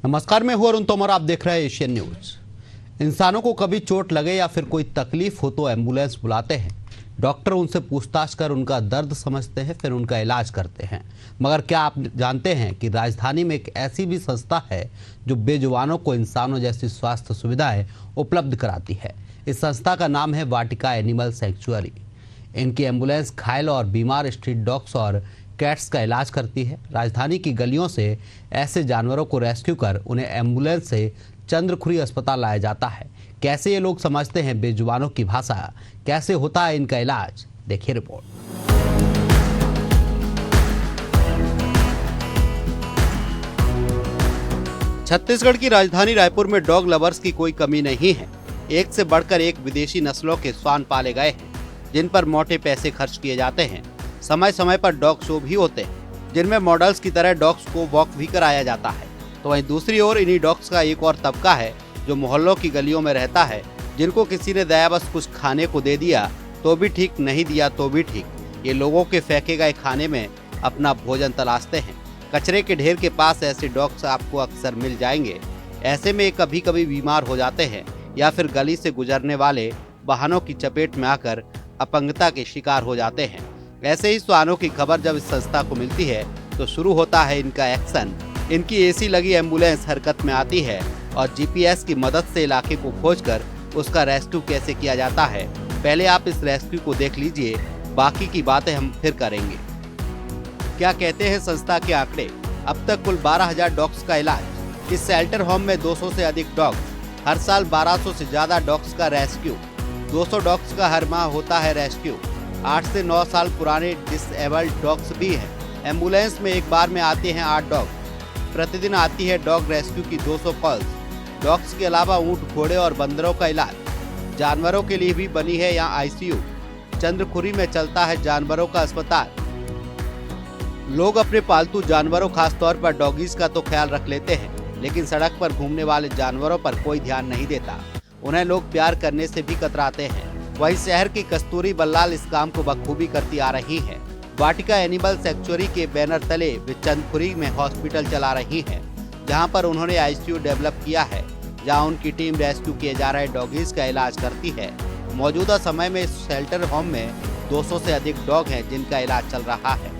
नमस्कार, मैं हूं अरुण तोमर। आप देख रहे हैं एशियन न्यूज। इंसानों को कभी चोट लगे या फिर कोई तकलीफ हो तो एम्बुलेंस बुलाते हैं। डॉक्टर उनसे पूछताछ कर उनका दर्द समझते हैं, फिर उनका इलाज करते हैं। मगर क्या आप जानते हैं कि राजधानी में एक ऐसी भी संस्था है जो बेजुबानों को इंसानों जैसी स्वास्थ्य सुविधाएं उपलब्ध कराती है। इस संस्था का नाम है वाटिका एनिमल सैंक्चुअरी। इनकी एम्बुलेंस घायल और बीमार स्ट्रीट डॉग्स और कैट्स का इलाज करती है। राजधानी की गलियों से ऐसे जानवरों को रेस्क्यू कर उन्हें एम्बुलेंस से चंद्रखुरी अस्पताल लाया जाता है। कैसे ये लोग समझते हैं बेजुबानों की भाषा, कैसे होता है इनका इलाज, देखिए रिपोर्ट। छत्तीसगढ़ की राजधानी रायपुर में डॉग लवर्स की कोई कमी नहीं है। एक से बढ़कर एक विदेशी नस्लों के श्वान पाले गए हैं, जिन पर मोटे पैसे खर्च किए जाते हैं। समय समय पर डॉग शो भी होते हैं, जिनमें मॉडल्स की तरह डॉग्स को वॉक भी कराया जाता है। तो वहीं दूसरी ओर इन्हीं डॉग्स का एक और तबका है जो मोहल्लों की गलियों में रहता है, जिनको किसी ने दयावश कुछ खाने को दे दिया तो भी ठीक, नहीं दिया तो भी ठीक। ये लोगों के फेंके गए खाने में अपना भोजन तलाशते हैं। कचरे के ढेर के पास ऐसे डॉग्स आपको अक्सर मिल जाएंगे। ऐसे में कभी कभी बीमार हो जाते हैं या फिर गली से गुजरने वाले वाहनों की चपेट में आकर अपंगता के शिकार हो जाते हैं। ऐसे ही श्वानों की खबर जब इस संस्था को मिलती है तो शुरू होता है इनका एक्शन। इनकी एसी लगी एम्बुलेंस हरकत में आती है और जीपीएस की मदद से इलाके को खोजकर उसका रेस्क्यू कैसे किया जाता है, पहले आप इस रेस्क्यू को देख लीजिए, बाकी की बातें हम फिर करेंगे। क्या कहते हैं संस्था के आंकड़े? अब तक कुल 12,000 डॉग्स का इलाज। इस शेल्टर होम में 200 से अधिक डॉग्स, हर साल 1200 से ज्यादा डॉग्स का रेस्क्यू। 200 डॉग्स का हर माह होता है रेस्क्यू। 8 से 9 साल पुराने डिसेबल्ड डॉग्स भी हैं। एम्बुलेंस में एक बार में आते हैं 8 डॉग। प्रतिदिन आती है डॉग रेस्क्यू की 200 कॉल्स। डॉग्स के अलावा ऊंट, घोड़े और बंदरों का इलाज। जानवरों के लिए भी बनी है यहाँ आईसीयू। चंद्रखुरी में चलता है जानवरों का अस्पताल। लोग अपने पालतू जानवरों, खासतौर पर डॉगीज का तो ख्याल रख लेते हैं, लेकिन सड़क पर घूमने वाले जानवरों पर कोई ध्यान नहीं देता। उन्हें लोग प्यार करने से भी कतराते हैं। वहीं शहर की कस्तूरी बल्लाल इस काम को बखूबी करती आ रही है। वाटिका एनिमल सैंक्चुअरी के बैनर तले वे चंद्रखुरी में हॉस्पिटल चला रही है, जहां पर उन्होंने आईसीयू डेवलप किया है, जहां उनकी टीम रेस्क्यू किए जा रहे डॉगीज का इलाज करती है। मौजूदा समय में इस शेल्टर होम में 200 से अधिक डॉग हैं जिनका इलाज चल रहा है।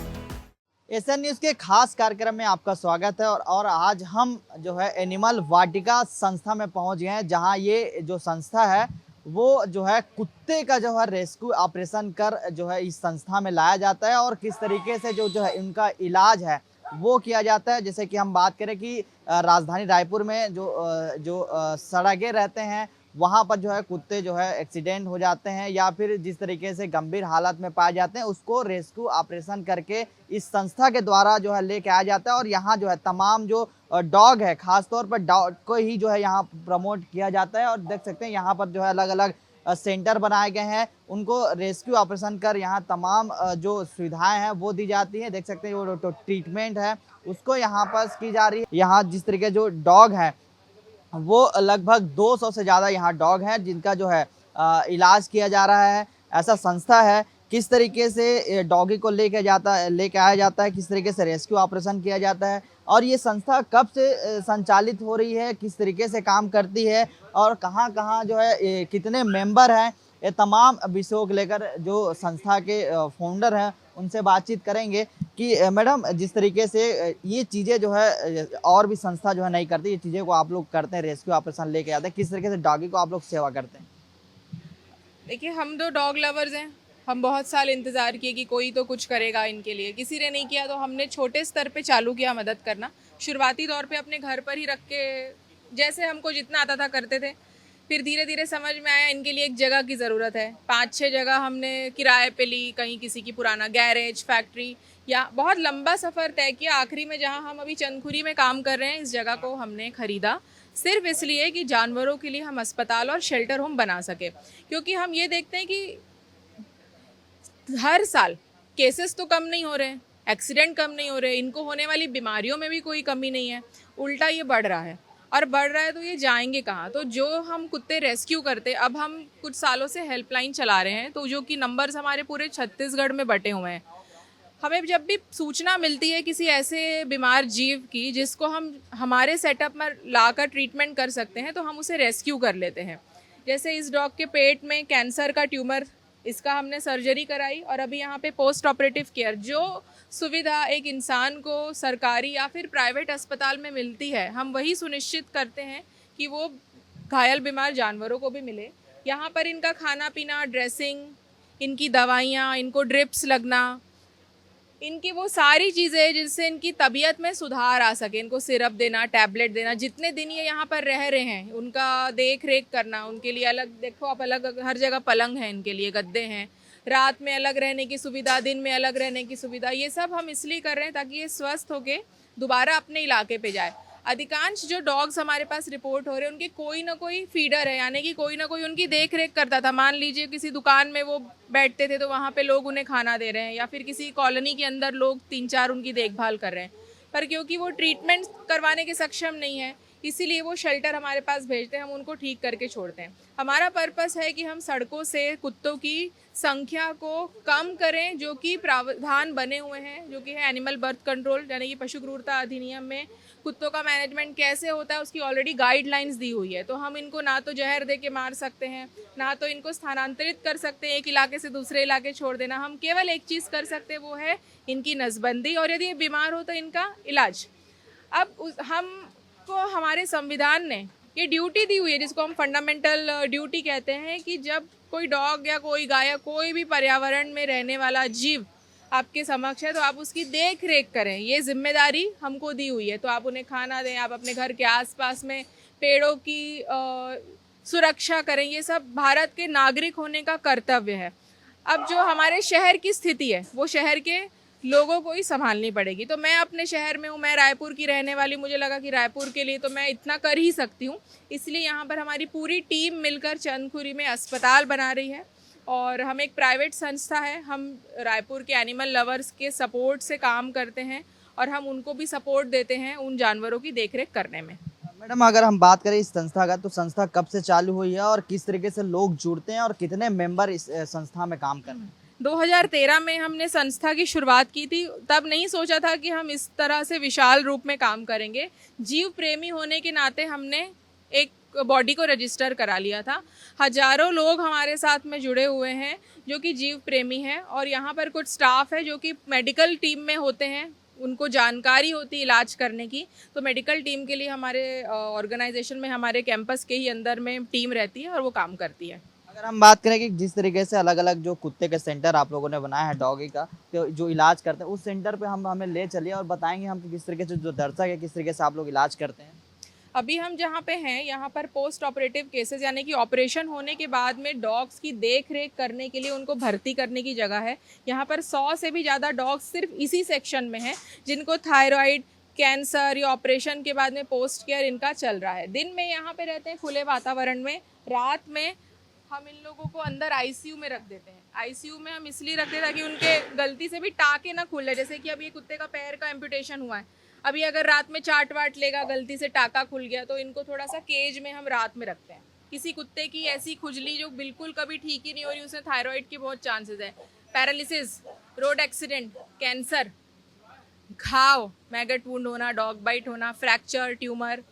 एशियन न्यूज़ के खास कार्यक्रम में आपका स्वागत है और आज हम जो है एनिमल वाटिका संस्था में पहुंच गए हैं, जहां ये जो संस्था है वो जो है कुत्ते का जो है रेस्क्यू ऑपरेशन कर जो है इस संस्था में लाया जाता है और किस तरीके से जो है इनका इलाज है वो किया जाता है। जैसे कि हम बात करें कि राजधानी रायपुर में जो सड़कें रहते हैं वहाँ पर जो है कुत्ते जो है एक्सीडेंट हो जाते हैं या फिर जिस तरीके से गंभीर हालत में पाए जाते हैं, उसको रेस्क्यू ऑपरेशन करके इस संस्था के द्वारा जो है लेके आया जाता है। और यहाँ जो है तमाम जो डॉग है, खासतौर पर डॉग को ही जो है यहाँ प्रमोट किया जाता है। और देख सकते हैं यहाँ पर जो है अलग अलग सेंटर बनाए गए हैं, उनको रेस्क्यू ऑपरेशन कर यहाँ तमाम जो सुविधाएं हैं वो दी जाती है। देख सकते हैं वो तो ट्रीटमेंट है उसको यहाँ पर की जा रही है। यहाँ जिस तरीके जो डॉग है वो लगभग 200 से ज़्यादा यहाँ डॉग हैं जिनका जो है इलाज किया जा रहा है। ऐसा संस्था है, किस तरीके से डॉगी को लेके आया जाता है, किस तरीके से रेस्क्यू ऑपरेशन किया जाता है और ये संस्था कब से संचालित हो रही है, किस तरीके से काम करती है और कहाँ कहाँ जो है कितने मेंबर हैं, ये तमाम विषयों को लेकर जो संस्था के फाउंडर हैं उनसे बातचीत करेंगे कि मैडम जिस तरीके से ये चीज़ें जो है और भी संस्था जो है नहीं करती, ये चीज़ें को आप लोग करते हैं, रेस्क्यू ऑपरेशन लेके आते हैं, किस तरीके से डॉगी को आप लोग सेवा करते हैं? देखिए, हम तो डॉग लवर्स हैं। हम बहुत साल इंतज़ार किए कि कोई तो कुछ करेगा इनके लिए, किसी ने नहीं किया तो हमने छोटे स्तर पे चालू किया मदद करना। शुरुआती तौर पे अपने घर पर ही रख के जैसे हमको जितना आता था करते थे। फिर धीरे धीरे समझ में आया इनके लिए एक जगह की ज़रूरत है। 5-6 जगह हमने किराए पे ली, कहीं किसी की पुराना गैरेज, फैक्ट्री, या बहुत लंबा सफ़र तय किया। आखिरी में जहाँ हम अभी चंदखुरी में काम कर रहे हैं, इस जगह को हमने ख़रीदा सिर्फ इसलिए कि जानवरों के लिए हम अस्पताल और शेल्टर होम बना सके। क्योंकि हम ये देखते हैं कि हर साल केसेस तो कम नहीं हो रहे, एक्सीडेंट कम नहीं हो रहे, इनको होने वाली बीमारियों में भी कोई कमी नहीं है, उल्टा ये बढ़ रहा है। और बढ़ रहा है तो ये जाएंगे कहाँ? तो जो हम कुत्ते रेस्क्यू करते, अब हम कुछ सालों से हेल्पलाइन चला रहे हैं, तो जो कि नंबर्स हमारे पूरे छत्तीसगढ़ में बटे हुए हैं। हमें जब भी सूचना मिलती है किसी ऐसे बीमार जीव की जिसको हम हमारे सेटअप में लाकर ट्रीटमेंट कर सकते हैं, तो हम उसे रेस्क्यू कर लेते हैं। जैसे इस डॉग के पेट में कैंसर का ट्यूमर, इसका हमने सर्जरी कराई और अभी यहाँ पे पोस्ट ऑपरेटिव केयर, जो सुविधा एक इंसान को सरकारी या फिर प्राइवेट अस्पताल में मिलती है, हम वही सुनिश्चित करते हैं कि वो घायल बीमार जानवरों को भी मिले। यहाँ पर इनका खाना पीना, ड्रेसिंग, इनकी दवाइयाँ, इनको ड्रिप्स लगना, इनकी वो सारी चीज़ें जिससे इनकी तबीयत में सुधार आ सके, इनको सिरप देना, टैबलेट देना, जितने दिन ये यहाँ पर रह रहे हैं उनका देख रेख करना, उनके लिए अलग, देखो आप अलग हर जगह पलंग है इनके लिए, गद्दे हैं, रात में अलग रहने की सुविधा, दिन में अलग रहने की सुविधा, ये सब हम इसलिए कर रहे हैं ताकि ये स्वस्थ होके दोबारा अपने इलाके पे जाए। अधिकांश जो डॉग्स हमारे पास रिपोर्ट हो रहे हैं उनके कोई ना कोई फीडर है, यानी कि कोई ना कोई उनकी देख रेख करता था। मान लीजिए किसी दुकान में वो बैठते थे तो वहाँ पे लोग उन्हें खाना दे रहे हैं, या फिर किसी कॉलोनी के अंदर लोग 3-4 उनकी देखभाल कर रहे हैं, पर क्योंकि वो ट्रीटमेंट करवाने के सक्षम नहीं है इसीलिए वो शेल्टर हमारे पास भेजते हैं, हम उनको ठीक करके छोड़ते हैं। हमारा पर्पस है कि हम सड़कों से कुत्तों की संख्या को कम करें, जो कि प्रावधान बने हुए हैं, जो कि है एनिमल बर्थ कंट्रोल, यानी कि पशु क्रूरता अधिनियम में कुत्तों का मैनेजमेंट कैसे होता है उसकी ऑलरेडी गाइडलाइंस दी हुई है। तो हम इनको ना तो जहर दे के मार सकते हैं, ना तो इनको स्थानांतरित कर सकते हैं, एक इलाके से दूसरे इलाके छोड़ देना। हम केवल एक चीज़ कर सकते हैं, वो है इनकी नसबंदी, और यदि ये बीमार हो तो इनका इलाज। अब हमको हमारे संविधान ने ये ड्यूटी दी हुई है जिसको हम फंडामेंटल ड्यूटी कहते हैं, कि जब कोई डॉग या कोई गाय या कोई भी पर्यावरण में रहने वाला जीव आपके समक्ष है तो आप उसकी देख रेख करें, ये जिम्मेदारी हमको दी हुई है। तो आप उन्हें खाना दें, आप अपने घर के आसपास में पेड़ों की सुरक्षा करें, ये सब भारत के नागरिक होने का कर्तव्य है। अब जो हमारे शहर की स्थिति है वो शहर के लोगों को ही संभालनी पड़ेगी। तो मैं अपने शहर में हूँ, मैं रायपुर की रहने वाली, मुझे लगा कि रायपुर के लिए तो मैं इतना कर ही सकती हूँ, इसलिए यहाँ पर हमारी पूरी टीम मिलकर चंदखुरी में अस्पताल बना रही है। और हम एक प्राइवेट संस्था है, हम रायपुर के एनिमल लवर्स के सपोर्ट से काम करते हैं और हम उनको भी सपोर्ट देते हैं उन जानवरों की देखरेख करने में। मैडम, अगर हम बात करें इस संस्था का, तो संस्था कब से चालू हुई है और किस तरीके से लोग जुड़ते हैं और कितने मेंबर इस संस्था में काम कर रहे हैं? 2013 में हमने संस्था की शुरुआत की थी। तब नहीं सोचा था कि हम इस तरह से विशाल रूप में काम करेंगे। जीव प्रेमी होने के नाते हमने एक बॉडी को रजिस्टर करा लिया था। हजारों लोग हमारे साथ में जुड़े हुए हैं जो कि जीव प्रेमी हैं, और यहाँ पर कुछ स्टाफ है जो कि मेडिकल टीम में होते हैं, उनको जानकारी होती है इलाज करने की। तो मेडिकल टीम के लिए हमारे ऑर्गेनाइजेशन में, हमारे कैंपस के ही अंदर में टीम रहती है और वो काम करती है। अगर हम बात करें कि जिस तरीके से अलग अलग जो कुत्ते के सेंटर आप लोगों ने बनाया है डॉगी का, तो जो इलाज करते हैं उस सेंटर पे हम हमें ले चलिए और बताएंगे हम कि किस तरीके से जो दर्शक है किस तरीके से आप लोग इलाज करते हैं। अभी हम जहाँ पे हैं यहाँ पर पोस्ट ऑपरेटिव केसेस, यानी कि ऑपरेशन होने के बाद में डॉग्स की देख रेख करने के लिए उनको भर्ती करने की जगह है। यहाँ पर 100 से भी ज़्यादा डॉग्स सिर्फ इसी सेक्शन में हैं जिनको थायराइड, कैंसर या ऑपरेशन के बाद में पोस्ट केयर इनका चल रहा है। दिन में यहाँ पे रहते हैं खुले वातावरण में, रात में हम इन लोगों को अंदर आईसीयू में रख देते हैं। आईसीयू में हम इसलिए रखते हैं ताकि उनके गलती से भी टाँके ना खुल जाए। जैसे कि अब ये कुत्ते का पैर का एम्पुटेशन हुआ है, अभी अगर रात में चाट वाट लेगा, गलती से टाका खुल गया, तो इनको थोड़ा सा केज में हम रात में रखते हैं। किसी कुत्ते की ऐसी खुजली जो बिल्कुल कभी ठीक ही नहीं हो रही, उसमें थायराइड के बहुत चांसेस है, पैरालिसिस, रोड एक्सीडेंट, कैंसर, घाव, मैगट वुंड होना, डॉग बाइट होना, फ्रैक्चर, ट्यूमर।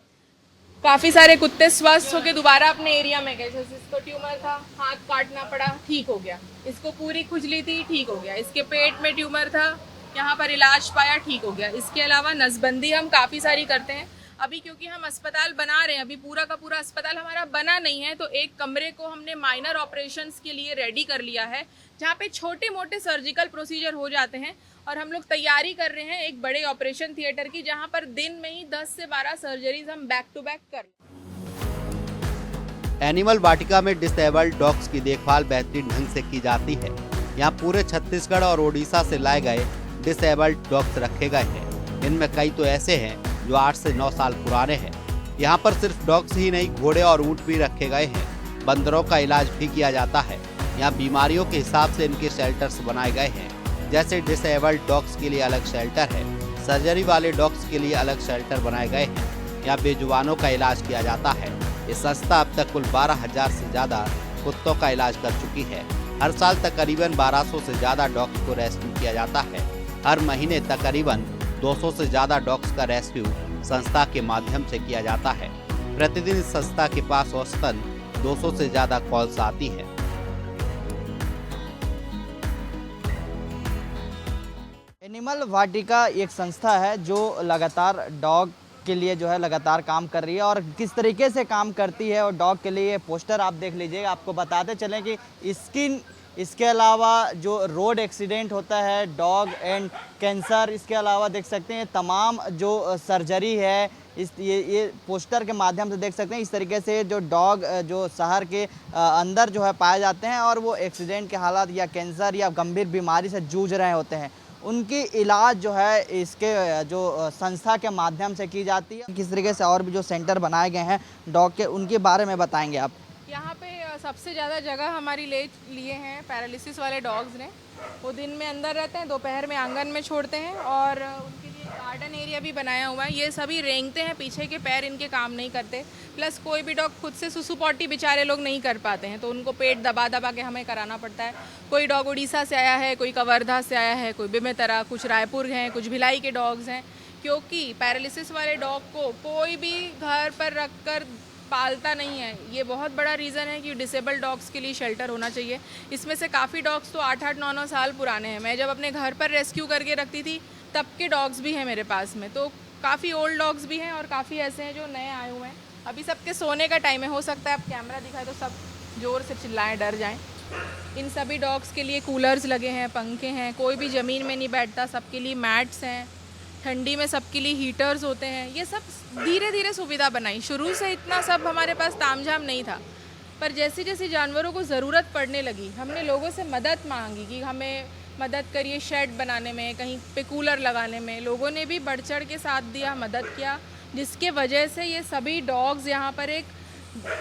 काफ़ी सारे कुत्ते स्वस्थ होकर दोबारा अपने एरिया में गए। जैसे इसको ट्यूमर था, हाथ काटना पड़ा, ठीक हो गया। इसको पूरी खुजली थी, ठीक हो गया। इसके पेट में ट्यूमर था, यहाँ पर इलाज पाया, ठीक हो गया। इसके अलावा नसबंदी हम काफ़ी सारी करते हैं। अभी क्योंकि हम अस्पताल बना रहे हैं, अभी पूरा का पूरा अस्पताल हमारा बना नहीं है, तो एक कमरे को हमने माइनर ऑपरेशंस के लिए रेडी कर लिया है, जहाँ पे छोटे मोटे सर्जिकल प्रोसीजर हो जाते हैं। और हम लोग तैयारी कर रहे हैं एक बड़े ऑपरेशन थिएटर की, जहाँ पर दिन में ही 10 से 12 सर्जरीज हम बैक टू बैक कर। एनिमल वाटिका में डिसेबल्ड डॉग्स की देखभाल बेहतरीन ढंग से की जाती है। यहाँ पूरे छत्तीसगढ़ और ओडिशा से लाए गए डिसेबल्ड डॉग्स रखे गए हैं। इनमें कई तो ऐसे हैं जो 8 से 9 साल पुराने हैं। यहाँ पर सिर्फ डॉग्स ही नहीं, घोड़े और ऊँट भी रखे गए हैं। बंदरों का इलाज भी किया जाता है। यहाँ बीमारियों के हिसाब से इनके शेल्टर्स बनाए गए हैं। जैसे डिसेबल्ड डॉग्स के लिए अलग शेल्टर है, सर्जरी वाले डॉग्स के लिए अलग शेल्टर बनाए गए हैं। यहाँ बेजुबानों का इलाज किया जाता है। ये संस्था अब तक कुल 12,000 से ज़्यादा कुत्तों का इलाज कर चुकी है। हर साल तकरीबन 1200 से ज़्यादा डॉग्स को रेस्क्यू किया जाता है। हर महीने तकरीबन 200 से ज्यादा डॉग्स का रेस्क्यू संस्था के माध्यम से किया जाता है। प्रतिदिन इस संस्था के पास औसतन 200 से ज्यादा कॉल्स आती है। एनिमल वाटिका एक संस्था है जो लगातार डॉग के लिए जो है लगातार काम कर रही है और किस तरीके से काम करती है। और डॉग के लिए पोस्टर आप देख लीजिएगा। आपको बताते चलें कि स्किन, इसके अलावा जो रोड एक्सीडेंट होता है, डॉग एंड कैंसर, इसके अलावा देख सकते हैं तमाम जो सर्जरी है, ये पोस्टर के माध्यम से देख सकते हैं। इस तरीके से जो डॉग जो शहर के अंदर जो है पाए जाते हैं और वो एक्सीडेंट के हालात या कैंसर या गंभीर बीमारी से जूझ रहे होते हैं, उनकी इलाज जो है इसके जो संस्था के माध्यम से की जाती है। किस तरीके से और भी जो सेंटर बनाए गए हैं डॉग के, उनके बारे में बताएंगे आप। यहाँ पे सबसे ज़्यादा जगह हमारी ले लिए हैं पैरालिसिस वाले डॉग्स ने। वो दिन में अंदर रहते हैं, दोपहर में आंगन में छोड़ते हैं और उनके लिए गार्डन एरिया भी बनाया हुआ है। ये सभी रेंगते हैं, पीछे के पैर इनके काम नहीं करते। प्लस कोई भी डॉग खुद से सुसु पॉटी बेचारे लोग नहीं कर पाते हैं, तो उनको पेट दबा दबा के हमें कराना पड़ता है। कोई डॉग उड़ीसा से आया है, कोई कवर्धा से आया है, कोई बेमेतरा, कुछ रायपुर हैं, कुछ भिलाई के डॉग्स हैं। क्योंकि पैरालिसिस वाले डॉग को कोई भी घर पर रख कर पालता नहीं है। ये बहुत बड़ा रीज़न है कि डिसेबल डॉग्स के लिए शेल्टर होना चाहिए। इसमें से काफ़ी डॉग्स तो 8-8, 9-9 साल पुराने हैं। मैं जब अपने घर पर रेस्क्यू करके रखती थी तब के डॉग्स भी हैं मेरे पास में। तो काफ़ी ओल्ड डॉग्स भी हैं और काफ़ी ऐसे हैं जो नए आए हुए हैं। अभी सबके सोने का टाइम है, हो सकता है आप कैमरा दिखाए तो सब ज़ोर से चिल्लाएं, डर जाएं। इन सभी डॉग्स के लिए कूलर्स लगे हैं, पंखे हैं, कोई भी ज़मीन में नहीं बैठता, सबके लिए मैट्स हैं, ठंडी में सबके लिए हीटर्स होते हैं। ये सब धीरे धीरे सुविधा बनाई। शुरू से इतना सब हमारे पास तामझाम नहीं था, पर जैसे जैसे जानवरों को ज़रूरत पड़ने लगी हमने लोगों से मदद मांगी कि हमें मदद करिए शेड बनाने में, कहीं पे कूलर लगाने में। लोगों ने भी बढ़ चढ़ के साथ दिया, मदद किया, जिसके वजह से ये सभी डॉग्स यहाँ पर एक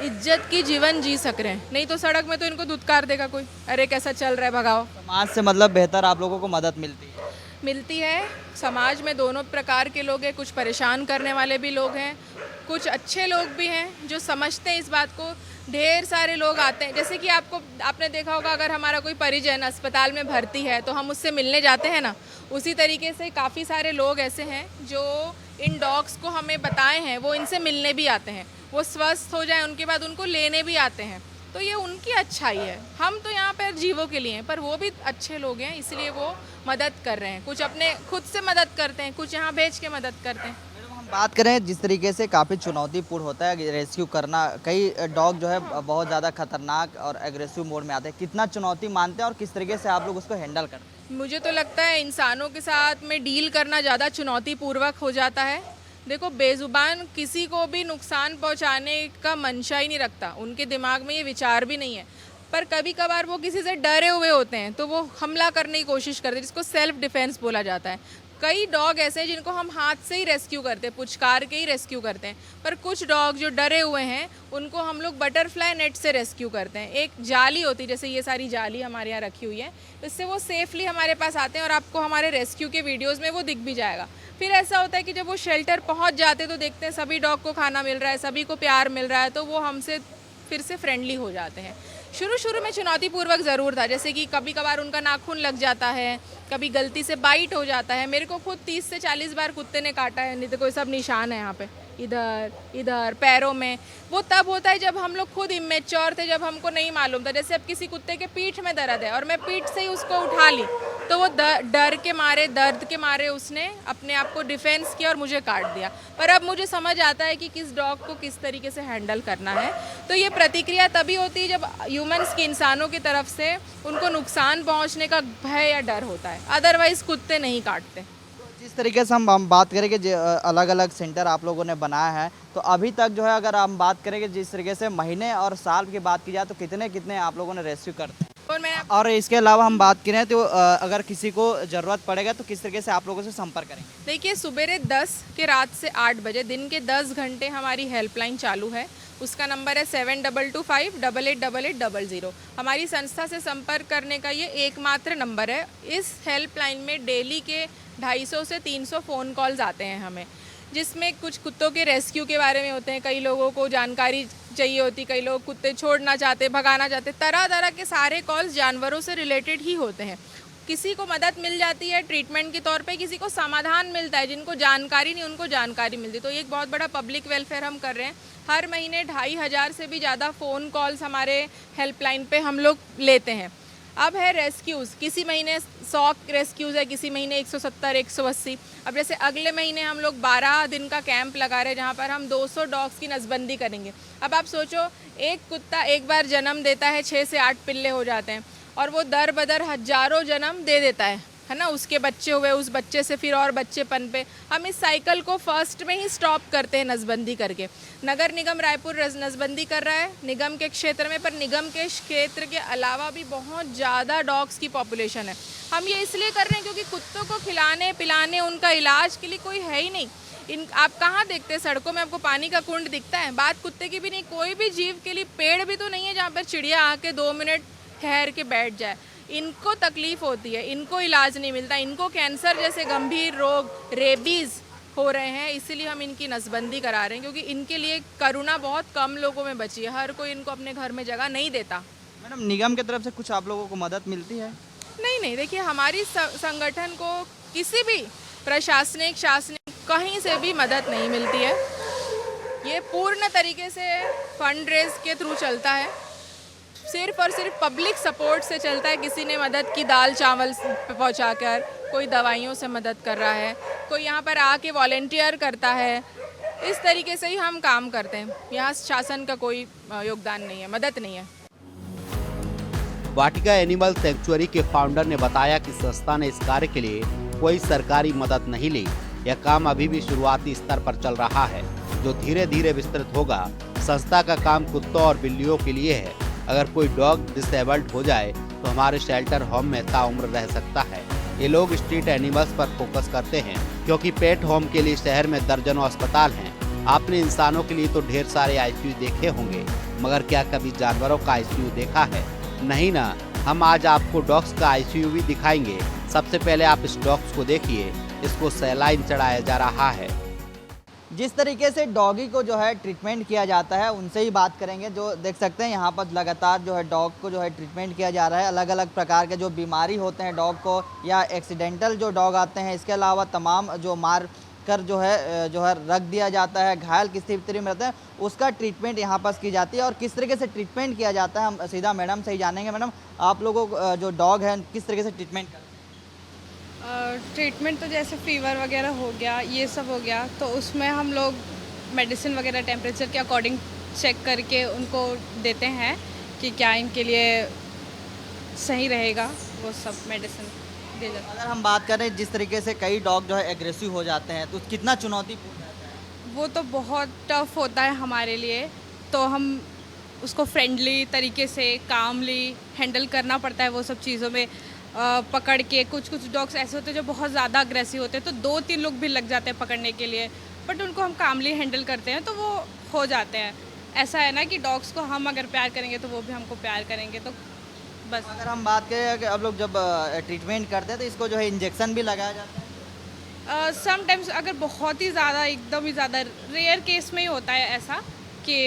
इज्जत की जीवन जी सक रहे हैं। नहीं तो सड़क में तो इनको धुतकार देगा कोई, अरे कैसा चल रहा है, भगाओ। समाज से मतलब बेहतर आप लोगों को मदद मिलती है। समाज में दोनों प्रकार के लोग हैं, कुछ परेशान करने वाले भी लोग हैं, कुछ अच्छे लोग भी हैं जो समझते हैं इस बात को। ढेर सारे लोग आते हैं, जैसे कि आपने देखा होगा, अगर हमारा कोई परिजन अस्पताल में भर्ती है तो हम उससे मिलने जाते हैं ना, उसी तरीके से काफ़ी सारे लोग ऐसे हैं जो इन डॉग्स को हमें बताए हैं, वो इनसे मिलने भी आते हैं। वो स्वस्थ हो जाए उनके बाद उनको लेने भी आते हैं। तो ये उनकी अच्छाई है। हम तो यहाँ पर जीवों के लिए हैं, पर वो भी अच्छे लोग हैं, इसलिए वो मदद कर रहे हैं। कुछ अपने खुद से मदद करते हैं, कुछ यहाँ भेज के मदद करते हैं। हम बात करें जिस तरीके से काफ़ी चुनौतीपूर्ण होता है रेस्क्यू करना, कई डॉग जो है बहुत ज़्यादा खतरनाक और एग्रेसिव मोड में आते हैं, कितना चुनौती मानते हैं और किस तरीके से आप लोग उसको हैंडल करते हैं? मुझे तो लगता है इंसानों के साथ में डील करना ज़्यादा चुनौतीपूर्वक हो जाता है। देखो, बेजुबान किसी को भी नुकसान पहुंचाने का मंशा ही नहीं रखता, उनके दिमाग में ये विचार भी नहीं है। पर कभी कभार वो किसी से डरे हुए होते हैं तो वो हमला करने की कोशिश करते हैं, जिसको सेल्फ डिफेंस बोला जाता है। कई डॉग ऐसे हैं जिनको हम हाथ से ही रेस्क्यू करते हैं, पुचकार के ही रेस्क्यू करते हैं। पर कुछ डॉग जो डरे हुए हैं उनको हम लोग बटरफ्लाई नेट से रेस्क्यू करते हैं। एक जाली होती है, जैसे ये सारी जाली हमारे यहाँ रखी हुई है, इससे वो सेफली हमारे पास आते हैं और आपको हमारे रेस्क्यू के वीडियोज़ में वो दिख भी जाएगा। फिर ऐसा होता है कि जब वो शेल्टर पहुँच जाते तो देखते हैं सभी डॉग को खाना मिल रहा है, सभी को प्यार मिल रहा है, तो वो हमसे फिर से फ्रेंडली हो जाते हैं। शुरू में चुनौतीपूर्वक ज़रूर था, जैसे कि कभी कभार उनका नाखून लग जाता है, कभी गलती से बाइट हो जाता है। मेरे को खुद 30 से 40 बार कुत्ते ने काटा है, नहीं तो कोई सब निशान है यहाँ पे, इधर पैरों में। वो तब होता है जब हम लोग खुद इमेच्योर थे, जब हमको नहीं मालूम था। जैसे अब किसी कुत्ते के पीठ में दर्द है और मैं पीठ से ही उसको उठा ली, तो वो डर के मारे, दर्द के मारे उसने अपने आप को डिफेंस किया और मुझे काट दिया। पर अब मुझे समझ आता है कि किस डॉग को किस तरीके से हैंडल करना है। तो ये प्रतिक्रिया तभी होती है जब ह्यूमंस की, इंसानों की तरफ से उनको नुकसान पहुंचने का भय या डर होता है, अदरवाइज़ कुत्ते नहीं काटते। जिस तरीके से हम बात करें कि अलग अलग सेंटर आप लोगों ने बनाया है, तो अभी तक जो है अगर हम बात करें कि जिस तरीके से महीने और साल की बात की जाए तो कितने आप लोगों ने रेस्क्यू करते हैं? और इसके अलावा हम बात करें तो अगर किसी को ज़रूरत पड़ेगा तो किस तरीके से आप लोगों से संपर्क करेंगे? देखिए, सुबह 10 के रात से 8 बजे दिन के 10 घंटे हमारी हेल्पलाइन चालू है। उसका नंबर है 7225888800। हमारी संस्था से संपर्क करने का ये एकमात्र नंबर है। इस हेल्पलाइन में डेली के 250 से 300 फ़ोन कॉल्स आते हैं हमें, जिसमें कुछ कुत्तों के रेस्क्यू के बारे में होते हैं, कई लोगों को जानकारी चाहिए होती, कई लोग कुत्ते छोड़ना चाहते, भगाना चाहते, तरह तरह के सारे कॉल्स जानवरों से रिलेटेड ही होते हैं। किसी को मदद मिल जाती है ट्रीटमेंट के तौर पे, किसी को समाधान मिलता है, जिनको जानकारी नहीं उनको जानकारी मिलती। तो ये एक बहुत बड़ा पब्लिक वेलफेयर हम कर रहे हैं। हर महीने 2500 से भी ज़्यादा फ़ोन कॉल्स हमारे हेल्पलाइन पे हम लोग लेते हैं। अब है रेस्क्यूज़, किसी महीने 100 रेस्क्यूज़ है, किसी महीने 170, 180। अब जैसे अगले महीने हम लोग 12 दिन का कैंप लगा रहे हैं जहाँ पर हम 200 डॉग्स की नसबंदी करेंगे। अब आप सोचो, एक कुत्ता एक बार जन्म देता है, 6 से 8 पिल्ले हो जाते हैं और वो दर बदर हज़ारों जन्म दे देता है ना। उसके बच्चे हुए, उस बच्चे से फिर और बच्चेपन पे हम इस साइकिल को फर्स्ट में ही स्टॉप करते हैं नसबंदी करके। नगर निगम रायपुर नसबंदी कर रहा है निगम के क्षेत्र में, पर निगम के क्षेत्र के अलावा भी बहुत ज़्यादा डॉग्स की पॉपुलेशन है। हम ये इसलिए कर रहे हैं क्योंकि कुत्तों को खिलाने पिलाने, उनका इलाज के लिए कोई है ही नहीं। आप कहाँ देखते हैं सड़कों में आपको पानी का कुंड दिखता है? बात कुत्ते की भी नहीं, कोई भी जीव के लिए पेड़ भी तो नहीं है जहाँ पर चिड़िया आके 2 मिनट ठहर के बैठ जाए। इनको तकलीफ होती है, इनको इलाज नहीं मिलता, इनको कैंसर जैसे गंभीर रोग, रेबीज़ हो रहे हैं। इसीलिए हम इनकी नसबंदी करा रहे हैं क्योंकि इनके लिए करुणा बहुत कम लोगों में बची है। हर कोई इनको अपने घर में जगह नहीं देता। मैडम, निगम की तरफ से कुछ आप लोगों को मदद मिलती है? नहीं, देखिए हमारी संगठन को किसी भी प्रशासनिक शासनिक कहीं से भी मदद नहीं मिलती है। ये पूर्ण तरीके से फंड रेज के थ्रू चलता है, सिर्फ और सिर्फ पब्लिक सपोर्ट से चलता है। किसी ने मदद की दाल चावल पहुंचाकर, कोई दवाइयों से मदद कर रहा है, कोई यहाँ पर आके वॉलेंटियर करता है। इस तरीके से ही हम काम करते हैं। यहाँ शासन का कोई योगदान नहीं है, मदद नहीं है। वाटिका एनिमल सेंचुरी के फाउंडर ने बताया कि संस्था ने इस कार्य के लिए कोई सरकारी मदद नहीं ली। यह काम अभी भी शुरुआती स्तर पर चल रहा है, जो धीरे धीरे विस्तृत होगा। संस्था का काम कुत्तों और बिल्लियों के लिए है। अगर कोई डॉग डिसेबल्ड हो जाए तो हमारे शेल्टर होम में ताउम्र रह सकता है। ये लोग स्ट्रीट एनिमल्स पर फोकस करते हैं क्योंकि पेट होम के लिए शहर में दर्जनों अस्पताल हैं। आपने इंसानों के लिए तो ढेर सारे आईसीयू देखे होंगे, मगर क्या कभी जानवरों का आईसीयू देखा है? नहीं ना। हम आज आपको डॉग्स का आईसीयू भी दिखाएंगे। सबसे पहले आप इस डॉग्स को देखिए, इसको सैलाइन चढ़ाया जा रहा है। जिस तरीके से डॉगी को जो है ट्रीटमेंट किया जाता है उनसे ही बात करेंगे। जो देख सकते हैं यहाँ पर लगातार जो है डॉग को जो है ट्रीटमेंट किया जा रहा है। अलग अलग प्रकार के जो बीमारी होते हैं डॉग को, या एक्सीडेंटल जो डॉग आते हैं, इसके अलावा तमाम जो मार कर जो है रख दिया जाता है, घायल किस स्थिति में रहते हैं, उसका ट्रीटमेंट यहाँ पर की जाती है। और किस तरीके से ट्रीटमेंट किया जाता है हम सीधा मैडम से ही जानेंगे। मैडम, आप लोगों को जो डॉग है किस तरीके से ट्रीटमेंट करते हैं? ट्रीटमेंट तो जैसे फ़ीवर वगैरह हो गया, ये सब हो गया, तो उसमें हम लोग मेडिसिन वगैरह टेम्परेचर के अकॉर्डिंग चेक करके उनको देते हैं कि क्या इनके लिए सही रहेगा, वो सब मेडिसिन दे जाते हैं। अगर हम बात करें जिस तरीके से कई डॉग जो है एग्रेसिव हो जाते हैं, तो कितना चुनौतीपूर्ण रहता है? वो तो बहुत टफ होता है हमारे लिए, तो हम उसको फ्रेंडली तरीके से कामली हैंडल करना पड़ता है। वो सब चीज़ों में पकड़ के, कुछ डॉग्स ऐसे होते हैं जो बहुत ज़्यादा अग्रेसिव होते हैं, तो 2-3 लोग भी लग जाते हैं पकड़ने के लिए, बट उनको हम कामली हैंडल करते हैं तो वो हो जाते हैं। ऐसा है ना कि डॉग्स को हम अगर प्यार करेंगे तो वो भी हमको प्यार करेंगे, तो बस। अगर हम बात करें कि अब लोग जब ट्रीटमेंट करते हैं तो इसको जो है इंजेक्शन भी लगाया जाता है? समटाइम्स अगर बहुत ही ज़्यादा, एकदम ही ज़्यादा रेयर केस में ही होता है ऐसा कि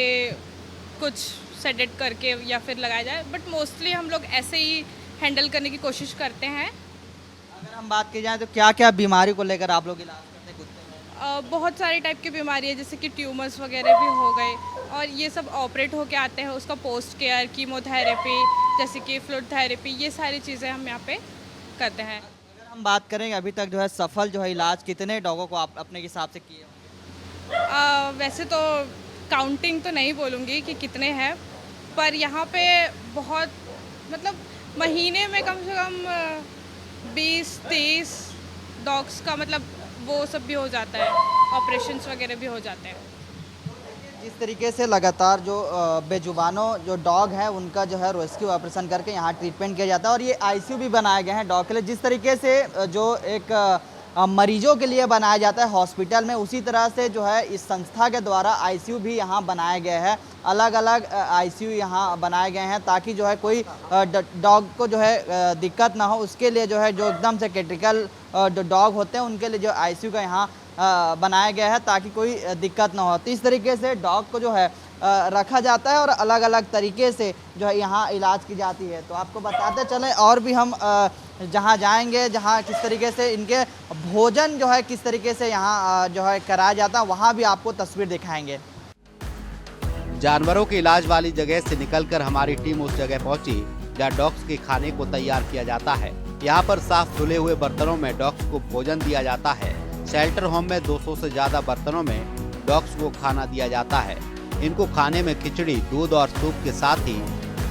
कुछ सेडेट करके या फिर लगाया जाए, बट मोस्टली हम लोग ऐसे ही हैंडल करने की कोशिश करते हैं। अगर हम बात की जाए तो क्या क्या बीमारी को लेकर आप लोग इलाज करते हैं कुत्ते में? बहुत सारी टाइप की बीमारी है, जैसे कि ट्यूमर्स वगैरह भी हो गए, और ये सब ऑपरेट होके आते हैं। उसका पोस्ट केयर, कीमोथेरेपी, जैसे कि फ्लूइड थेरेपी, ये सारी चीज़ें हम यहाँ पे करते हैं। अगर हम बात करें अभी तक जो है सफल जो है इलाज कितने डॉगों को आप अपने हिसाब से किए होंगे? वैसे तो काउंटिंग तो नहीं बोलूँगी कि कितने हैं, पर यहाँ पे बहुत, मतलब महीने में कम से कम 20-30 डॉग्स का, मतलब वो सब भी हो जाता है, ऑपरेशंस वगैरह भी हो जाते हैं। जिस तरीके से लगातार जो बेजुबानों जो डॉग हैं उनका जो है रेस्क्यू ऑपरेशन करके यहाँ ट्रीटमेंट किया जाता है, और ये आईसीयू भी बनाए गए हैं डॉग के लिए। जिस तरीके से जो एक मरीजों के लिए बनाया जाता है हॉस्पिटल में, उसी तरह से जो है इस संस्था के द्वारा आईसीयू भी यहाँ बनाए गए हैं। अलग अलग आईसीयू यहाँ बनाए गए हैं ताकि जो है कोई डॉग को जो है दिक्कत ना हो। उसके लिए जो है जो एकदम से क्रिटिकल डॉग होते हैं उनके लिए जो आईसीयू का यहाँ बनाया गया है ताकि कोई दिक्कत ना हो। तो इस तरीके से डॉग को जो है रखा जाता है और अलग अलग तरीके से जो है यहाँ इलाज की जाती है। तो आपको बताते चलें और भी हम जहाँ जाएंगे, जहाँ किस तरीके से इनके भोजन जो है किस तरीके से यहाँ जो है कराया जाता है, वहाँ भी आपको तस्वीर दिखाएंगे। जानवरों के इलाज वाली जगह से निकलकर हमारी टीम उस जगह पहुंची जहां डॉग्स के खाने को तैयार किया जाता है। यहां पर साफ धुले हुए बर्तनों में डॉग्स को भोजन दिया जाता है। शेल्टर होम में 200 से ज्यादा बर्तनों में डॉग्स को खाना दिया जाता है। इनको खाने में खिचड़ी, दूध और सूप के साथ ही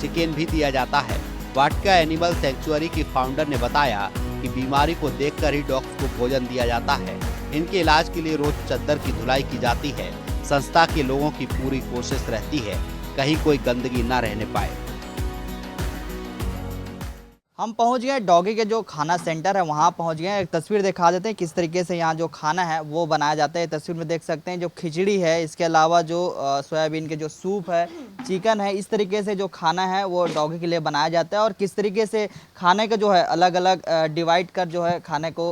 चिकन भी दिया जाता है। वाटिका एनिमल सेंचुरी की फाउंडर ने बताया कि बीमारी को देखकर ही डॉग्स को भोजन दिया जाता है। इनके इलाज के लिए रोज चद्दर की धुलाई की जाती है। संस्था के लोगों की पूरी कोशिश रहती है कहीं कोई गंदगी न रहने पाए। हम पहुंच गए डॉगी के जो खाना सेंटर है, वहां पहुंच गए। एक तस्वीर दिखा देते हैं किस तरीके से यहाँ जो खाना है वो बनाया जाता है। तस्वीर में देख सकते हैं जो खिचड़ी है, इसके अलावा जो सोयाबीन के जो सूप है, चिकन है, इस तरीके से जो खाना है वो डॉगी के लिए बनाया जाता है। और किस तरीके से खाने का जो है अलग अलग डिवाइड कर जो है खाने को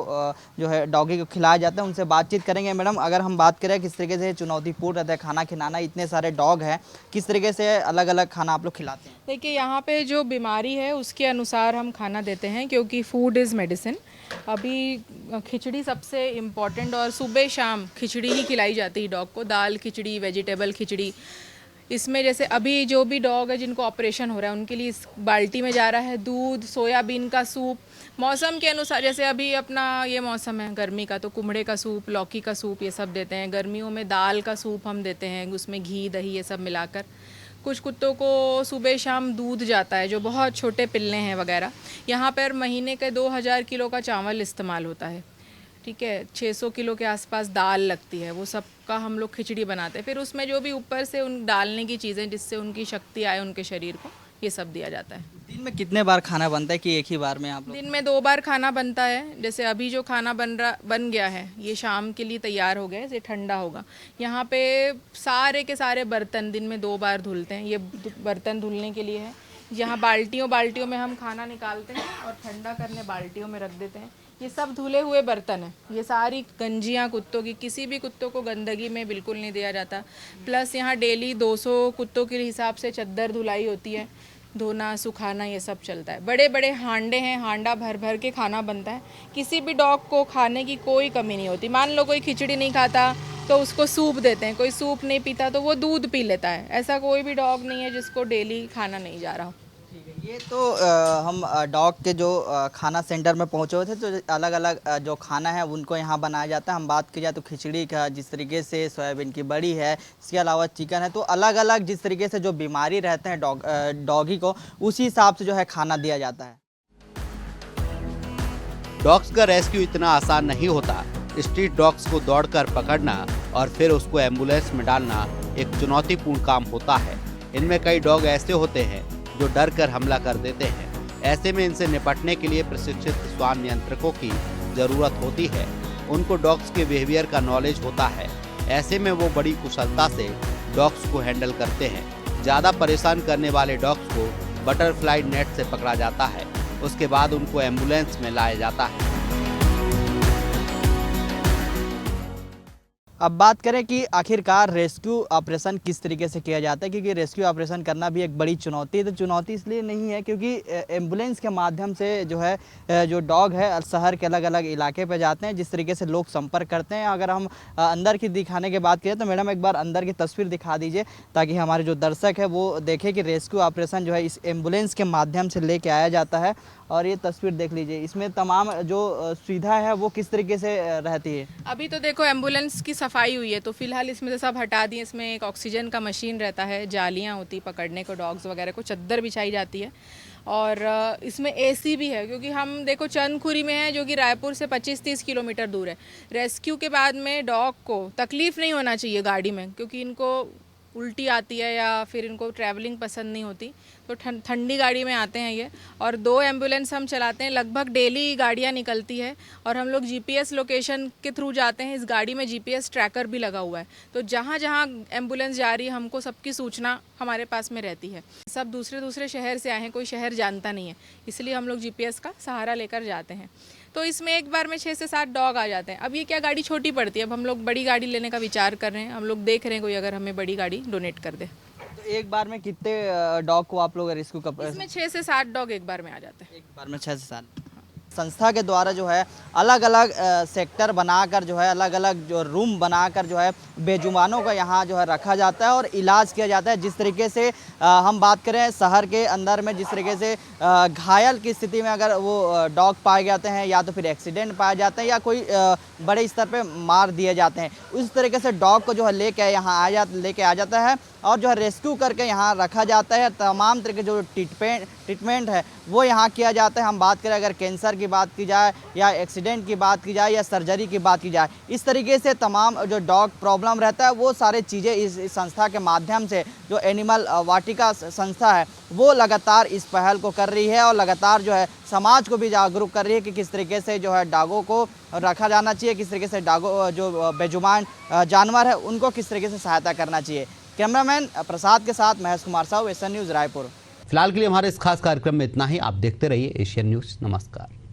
जो है डॉगी को खिलाया जाता है। उनसे बातचीत करेंगे। मैडम, अगर हम बात करें किस तरीके से चुनौतीपूर्ण रहता है खाना खिलाना, इतने सारे डॉग हैं, किस तरीके से अलग अलग खाना आप लोग खिलाते हैं? देखिए, यहाँ पे जो बीमारी है उसके अनुसार हम खाना देते हैं, क्योंकि फूड इज़ मेडिसिन। अभी खिचड़ी सबसे इम्पॉर्टेंट, और सुबह शाम खिचड़ी ही खिलाई जाती है डॉग को। दाल खिचड़ी, वेजिटेबल खिचड़ी। इसमें जैसे अभी जो भी डॉग है जिनको ऑपरेशन हो रहा है उनके लिए इस बाल्टी में जा रहा है दूध, सोयाबीन का सूप। मौसम के अनुसार, जैसे अभी अपना ये मौसम है गर्मी का, तो कुमड़े का सूप, लौकी का सूप, ये सब देते हैं। गर्मियों में दाल का सूप हम देते हैं, उसमें घी, दही ये सब मिलाकर। कुछ कुत्तों को सुबह शाम दूध जाता है, जो बहुत छोटे पिल्ले हैं वगैरह। यहाँ पर महीने के 2000 किलो का चावल इस्तेमाल होता है, ठीक है। 600 किलो के आसपास दाल लगती है, वो सब का हम लोग खिचड़ी बनाते हैं। फिर उसमें जो भी ऊपर से उन डालने की चीज़ें जिससे उनकी शक्ति आए उनके शरीर को, ये सब दिया जाता है। दिन में कितने बार खाना बनता है कि एक ही बार में आप लोग? दिन में 2 बार खाना बनता है। जैसे अभी जो खाना बन गया है ये शाम के लिए तैयार हो गया है, ये ठंडा होगा। यहाँ पे सारे के सारे बर्तन दिन में 2 बार धुलते हैं। ये बर्तन धुलने के लिए है। यहाँ बाल्टियों में हम खाना निकालते हैं और ठंडा करने बाल्टियों में रख देते हैं। ये सब धुले हुए बर्तन हैं। ये सारी गंजियाँ कुत्तों की, किसी भी कुत्तों को गंदगी में बिल्कुल नहीं दिया जाता। प्लस यहाँ डेली 200 कुत्तों के हिसाब से चद्दर धुलाई होती है, धोना सुखाना ये सब चलता है। बड़े बड़े हांडे हैं, हांडा भर भर के खाना बनता है। किसी भी डॉग को खाने की कोई कमी नहीं होती। मान लो कोई खिचड़ी नहीं खाता तो उसको सूप देते हैं, कोई सूप नहीं पीता तो वो दूध पी लेता है। ऐसा कोई भी डॉग नहीं है जिसको डेली खाना नहीं जा रहा हो। ये तो हम डॉग के जो खाना सेंटर में पहुंचे हुए थे, तो अलग अलग जो खाना है उनको यहाँ बनाया जाता है। हम बात की जाए तो खिचड़ी का, जिस तरीके से सोयाबीन की बड़ी है, इसके अलावा चिकन है। तो अलग अलग जिस तरीके से जो बीमारी रहते हैं डॉगी को, उसी हिसाब से जो है खाना दिया जाता है। डॉग्स का रेस्क्यू इतना आसान नहीं होता। स्ट्रीट डॉग्स को दौड़कर पकड़ना और फिर उसको एम्बुलेंस में डालना एक चुनौतीपूर्ण काम होता है। इनमें कई डॉग ऐसे होते हैं जो डर कर हमला कर देते हैं। ऐसे में इनसे निपटने के लिए प्रशिक्षित श्वान नियंत्रकों की जरूरत होती है। उनको डॉग्स के बिहेवियर का नॉलेज होता है। ऐसे में वो बड़ी कुशलता से डॉग्स को हैंडल करते हैं। ज़्यादा परेशान करने वाले डॉग्स को बटरफ्लाई नेट से पकड़ा जाता है। उसके बाद उनको एम्बुलेंस में लाया जाता है। अब बात करें कि आखिरकार रेस्क्यू ऑपरेशन किस तरीके से किया जाता है, क्योंकि रेस्क्यू ऑपरेशन करना भी एक बड़ी चुनौती है। तो चुनौती इसलिए नहीं है क्योंकि एम्बुलेंस के माध्यम से जो है जो डॉग है शहर के अलग अलग इलाके पे जाते हैं, जिस तरीके से लोग संपर्क करते हैं। अगर हम अंदर की दिखाने की बात करें तो मैडम एक बार अंदर की तस्वीर दिखा दीजिए, ताकि हमारे जो दर्शक है वो देखें कि रेस्क्यू ऑपरेशन जो है इस एम्बुलेंस के माध्यम से लेके आया जाता है। और ये तस्वीर देख लीजिए, इसमें तमाम जो सुविधा है वो किस तरीके से रहती है। अभी तो देखो एम्बुलेंस की सफाई हुई है, तो फिलहाल इसमें से सब हटा दिए। इसमें एक ऑक्सीजन का मशीन रहता है, जालियाँ होती पकड़ने को डॉग्स वगैरह को, चद्दर बिछाई जाती है। और इसमें एसी भी है, क्योंकि हम देखो चंदखुरी में है जो कि रायपुर से 25-30 किलोमीटर दूर है। रेस्क्यू के बाद में डॉग को तकलीफ़ नहीं होना चाहिए गाड़ी में, क्योंकि इनको उल्टी आती है या फिर इनको ट्रैवलिंग पसंद नहीं होती, तो ठंडी गाड़ी में आते हैं ये। और 2 एम्बुलेंस हम चलाते हैं, लगभग डेली गाड़ियाँ निकलती है। और हम लोग जीपीएस लोकेशन के थ्रू जाते हैं। इस गाड़ी में जीपीएस ट्रैकर भी लगा हुआ है, तो जहाँ जहाँ एम्बुलेंस जा रही है हमको सबकी सूचना हमारे पास में रहती है। सब दूसरे शहर से आए हैं, कोई शहर जानता नहीं है, इसलिए हम लोग जीपीएस का सहारा लेकर जाते हैं। तो इसमें एक बार में 6 से 7 डॉग आ जाते हैं। अब ये क्या गाड़ी छोटी पड़ती है, अब हम लोग बड़ी गाड़ी लेने का विचार कर रहे हैं। हम लोग देख रहे हैं कोई अगर हमें बड़ी गाड़ी डोनेट कर दे। तो एक बार में कितने डॉग को आप लोग रेस्क्यू कर इसमें 6 से 7 डॉग एक बार में आ जाते हैं। एक बार में 6 से 7 संस्था के द्वारा जो है अलग अलग सेक्टर बनाकर जो है अलग अलग जो रूम बनाकर जो है बेजुबानों का यहाँ जो है रखा जाता है और इलाज किया जाता है। जिस तरीके से हम बात करें शहर के अंदर में, जिस तरीके से घायल की स्थिति में अगर वो डॉग पाए जाते हैं या तो फिर एक्सीडेंट पाए जाते हैं या कोई बड़े स्तर पे मार दिए जाते हैं, उस तरीके से डॉग को जो है लेके आ जाता है और जो है रेस्क्यू करके यहाँ रखा जाता है। तमाम तरीके जो ट्रीटमेंट है वो यहाँ किया जाता है। हम बात करें अगर कैंसर की बात की जाए या एक्सीडेंट की बात की जाए या सर्जरी की बात की जाए, इस तरीके से तमाम जो डॉग प्रॉब्लम रहता है वो सारे चीज़ें इस संस्था के माध्यम से जो एनिमल वाटिका संस्था है वो लगातार इस पहल को कर रही है और लगातार जो है समाज को भी जागरूक कर रही है कि किस तरीके से जो है डॉगों को रखा जाना चाहिए, किस तरीके से डॉगों जो बेजुबान जानवर है उनको किस तरीके से सहायता करना चाहिए। कैमरामैन प्रसाद के साथ महेश कुमार साहू, एशियन न्यूज़ रायपुर। फिलहाल के लिए हमारे इस खास कार्यक्रम में इतना ही। आप देखते रहिए एशियन न्यूज़। नमस्कार।